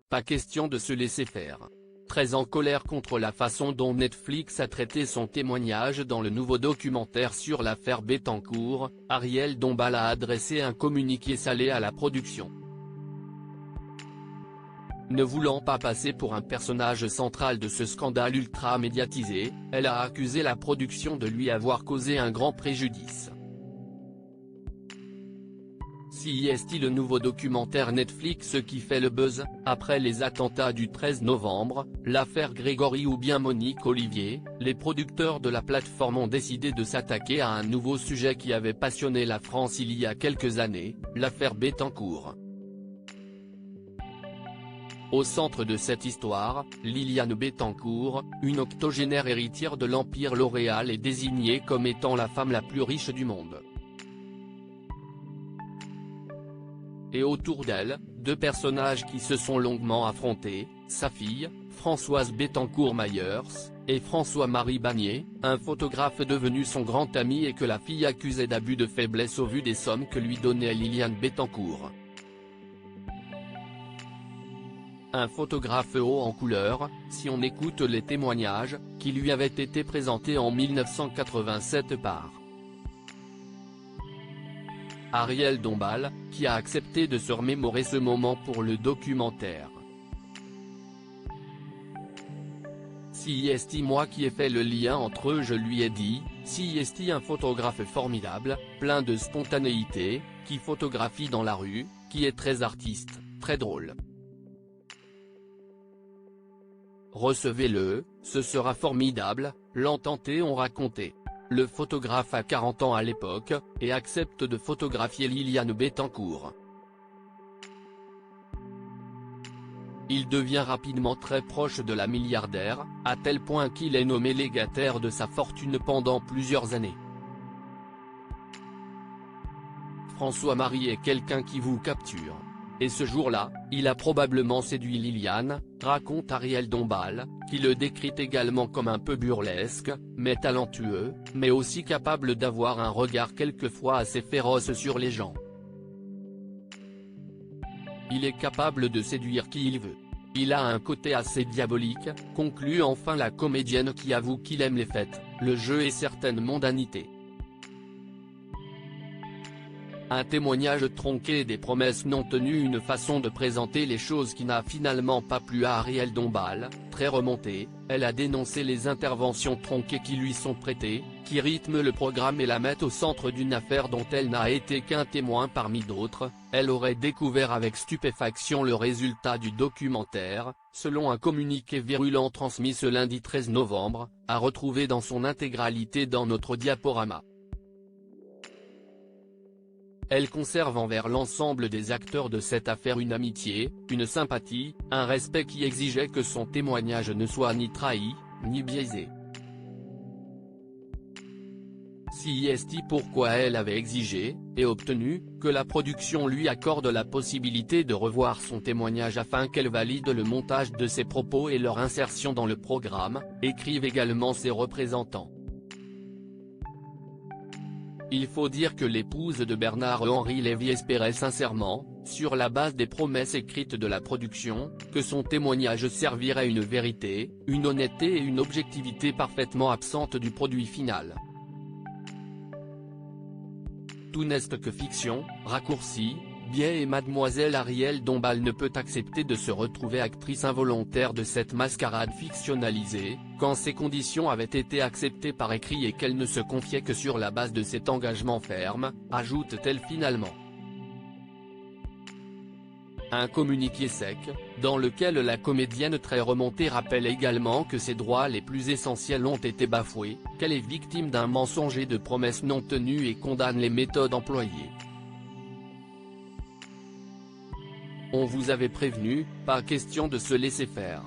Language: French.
Pas question de se laisser faire. Très en colère contre la façon dont Netflix a traité son témoignage dans le nouveau documentaire sur l'affaire Bettencourt, Ariel Dombal a adressé un communiqué salé à la production. Ne voulant pas passer pour un personnage central de ce scandale ultra médiatisé, elle a accusé la production de lui avoir causé un grand préjudice. CIST, le nouveau documentaire Netflix qui fait le buzz, après les attentats du 13 novembre, l'affaire Grégory ou bien Monique Olivier, les producteurs de la plateforme ont décidé de s'attaquer à un nouveau sujet qui avait passionné la France il y a quelques années, l'affaire Bettencourt. Au centre de cette histoire, Liliane Bettencourt, une octogénaire héritière de l'Empire L'Oréal, est désignée comme étant la femme la plus riche du monde. Et autour d'elle, deux personnages qui se sont longuement affrontés, sa fille, Françoise Bettencourt-Meyers, et François-Marie Bagné, un photographe devenu son grand ami et que la fille accusait d'abus de faiblesse au vu des sommes que lui donnait Liliane Bettencourt. Un photographe haut en couleur, si on écoute les témoignages, qui lui avaient été présentés en 1987 par Ariel Dombal, qui a accepté de se remémorer ce moment pour le documentaire. CIST, moi qui ai fait le lien entre eux, je lui ai dit, CIST, un photographe formidable, plein de spontanéité, qui photographie dans la rue, qui est très artiste, très drôle. Recevez-le, ce sera formidable, l'entendez on racontait. Le photographe a 40 ans à l'époque, et accepte de photographier Liliane Bettencourt. Il devient rapidement très proche de la milliardaire, à tel point qu'il est nommé légataire de sa fortune pendant plusieurs années. François-Marie est quelqu'un qui vous capture. Et ce jour-là, il a probablement séduit Liliane, raconte Ariel Dombal, qui le décrit également comme un peu burlesque, mais talentueux, mais aussi capable d'avoir un regard quelquefois assez féroce sur les gens. Il est capable de séduire qui il veut. Il a un côté assez diabolique, conclut enfin la comédienne qui avoue qu'il aime les fêtes, le jeu et certaines mondanités. Un témoignage tronqué et des promesses non tenues, une façon de présenter les choses qui n'a finalement pas plu à Ariel Dombal, très remontée, elle a dénoncé les interventions tronquées qui lui sont prêtées, qui rythment le programme et la mettent au centre d'une affaire dont elle n'a été qu'un témoin parmi d'autres. Elle aurait découvert avec stupéfaction le résultat du documentaire, selon un communiqué virulent transmis ce lundi 13 novembre, à retrouver dans son intégralité dans notre diaporama. Elle conserve envers l'ensemble des acteurs de cette affaire une amitié, une sympathie, un respect qui exigeait que son témoignage ne soit ni trahi, ni biaisé. CIST, pourquoi elle avait exigé, et obtenu, que la production lui accorde la possibilité de revoir son témoignage afin qu'elle valide le montage de ses propos et leur insertion dans le programme, écrivent également ses représentants. Il faut dire que l'épouse de Bernard-Henri Lévy espérait sincèrement, sur la base des promesses écrites de la production, que son témoignage servirait une vérité, une honnêteté et une objectivité parfaitement absentes du produit final. Tout n'est que fiction, raccourci, biais et mademoiselle Ariel Dombal ne peut accepter de se retrouver actrice involontaire de cette mascarade fictionnalisée, quand ces conditions avaient été acceptées par écrit et qu'elle ne se confiait que sur la base de cet engagement ferme, ajoute-t-elle finalement. Un communiqué sec, dans lequel la comédienne très remontée rappelle également que ses droits les plus essentiels ont été bafoués, qu'elle est victime d'un mensonge et de promesses non tenues et condamne les méthodes employées. On vous avait prévenu, pas question de se laisser faire.